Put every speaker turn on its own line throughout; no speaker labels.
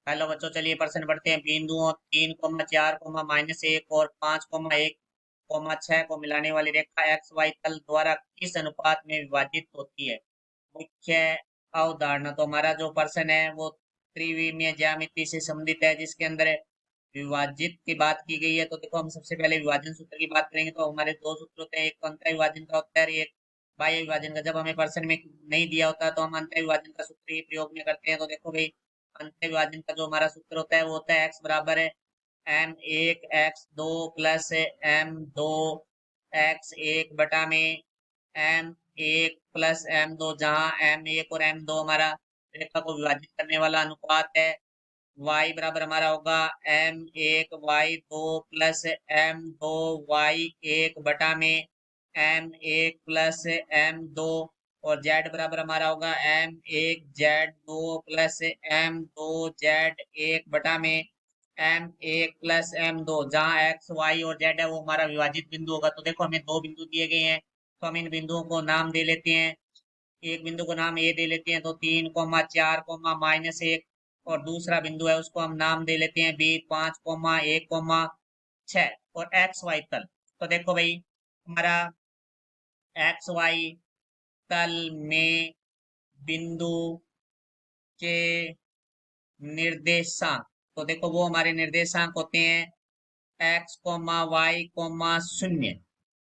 Hello बच्चों, चलिए प्रश्न पढ़ते हैं। बिंदुओं 3,4,-1 और 5,1,6 को मिलाने वाली रेखा एक्स वाई तल द्वारा किस अनुपात में विभाजित होती है? मुख्य अवधारणा। तो हमारा जो प्रश्न है वो त्रिविमीय ज्यामिति से संबंधित है, जिसके अंदर विभाजित की बात की गई है। तो देखो, हम सबसे पहले विभाजन सूत्र की बात करेंगे। तो हमारे दो सूत्र होते हैं, एक तो अंतः विभाजन का होता है और एक बाह्य विभाजन का। जब हमें प्रश्न में नहीं दिया होता तो हम अंतः विभाजन का सूत्र ही प्रयोग में करते हैं। तो देखो भाई, अंतः विभाजन का जो हमारा सूत्र होता है वो होता है एक्स बराबर है M1 x2 plus M2 x1 बटा में M1 प्लस M2, जहाँ M1 और M2 हमारा रेखा को विभाजित करने वाला अनुपात है। y बराबर हमारा होगा M1 y2 plus M2 y1 बटा में M1 प्लस M2, और z बराबर हमारा होगा M1 z2 plus M2 z1 बटा में M1 प्लस M2, जहाँ x y और z है वो हमारा विभाजित बिंदु होगा। तो देखो, हमें दो बिंदु दिए गए हैं, तो हम इन बिंदुओं को नाम दे लेते हैं। एक बिंदु को नाम ए दे लेते हैं, तो 3,4,-1, और दूसरा बिंदु है उसको हम नाम दे लेते हैं बी, 5,1,6, और एक्स वाई तल। तो देखो भाई, हमारा एक्स वाई तल में बिंदु के निर्देशांक, तो देखो वो हमारे निर्देशांक होते हैं एक्स कोमा वाई कोमा शून्य।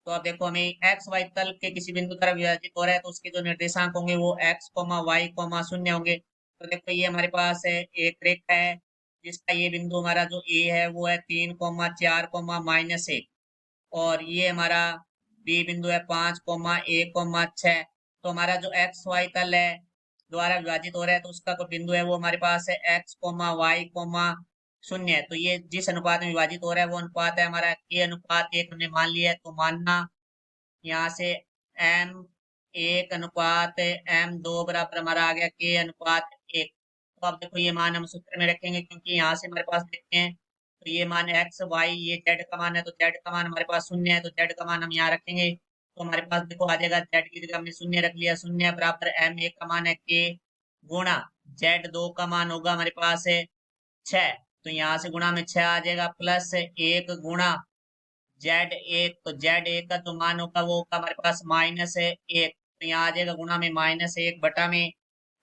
तो अब देखो, हमें एक्स वाई तल के किसी बिंदु तरफ विभाजित हो रहा है, तो उसके जो निर्देशांक होंगे वो एक्स कोमा वाई कोमा शून्य होंगे। तो देखो, ये हमारे पास है एक रेखा है जिसका ये बिंदु हमारा जो ए है वो है 3,4,-1, और ये हमारा बी बिंदु है 5,1,6। तो हमारा जो एक्स वाई तल है द्वारा विभाजित हो रहा है, तो उसका कोई बिंदु है वो हमारे पास है एक्स कोमा वाई कोमा शून्य है। तो ये जिस अनुपात में विभाजित हो रहा है वो अनुपात है हमारा के अनुपात 1, हमने मान लिया है। तो मानना यहाँ से M1 अनुपात M2 बराबर हमारा आ गया k अनुपात 1। तो अब देखो, ये मान हम सूत्र में रखेंगे, क्योंकि यहाँ से हमारे पास देखते हैं तो ये मान एक्स वाई, ये जेड का मान है, तो जेड का मान हमारे पास शून्य है, तो जेड का मान हम यहाँ रखेंगे। तो हमारे पास देखो आ जाएगा, जेड की जगह हमने शून्य रख लिया, शून्य बराबर M1 का मान है के गुणा Z2 का मान होगा हमारे पास है 6। तो यहाँ से गुणा में 6 आ जाएगा, प्लस 1 गुणा Z1। तो Z1 का जो मान होगा वो होगा हमारे पास -1। तो यहाँ आ जाएगा गुणा में -1 बटा में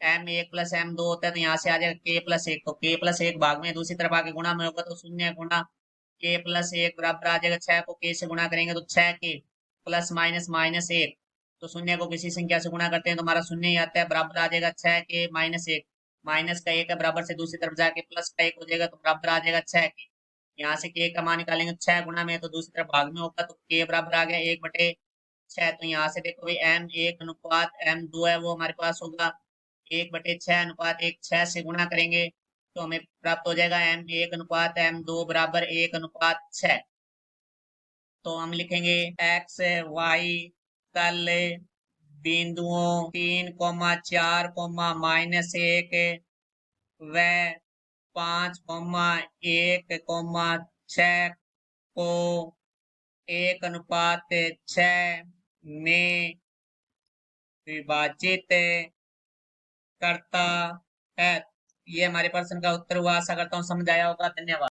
M1 प्लस M2 होता है, तो यहाँ से आ जाएगा k+1। तो k+1 भाग में दूसरी तरफ आके गुणा में होगा, तो शून्य गुणा k+1 बराबर आ जाएगा 6 को k से गुणा करेंगे तो 6k प्लस माइनस -1। तो शून्य को किसी संख्या से गुणा करते हैं तो हमारा शून्य ही आता है, बराबर आ जाएगा 6k-1। माइनस का 1 है, बराबर से दूसरी तरफ जाके प्लस का 1 हो जाएगा, तो बराबर आ जाएगा 6k। यहाँ से के का मान निकालेंगे, 6 गुणा में तो दूसरी तरफ भाग में होगा, तो के बराबर आ गया 1/6। तो यहाँ से देखो भाई, M1 अनुपात M2 है वो हमारे पास होगा 1/6 अनुपात 1, 6 से गुणा करेंगे तो हमें प्राप्त हो जाएगा M1 अनुपात M2 बराबर 1/6। तो हम लिखेंगे एक्स वाई तल बिंदुओं 3,4,-1 व 5,1,6 को 1/6 में विभाजित करता है। ये हमारे प्रश्न का उत्तर हुआ। आशा करता हूँ समझ आया होगा। धन्यवाद।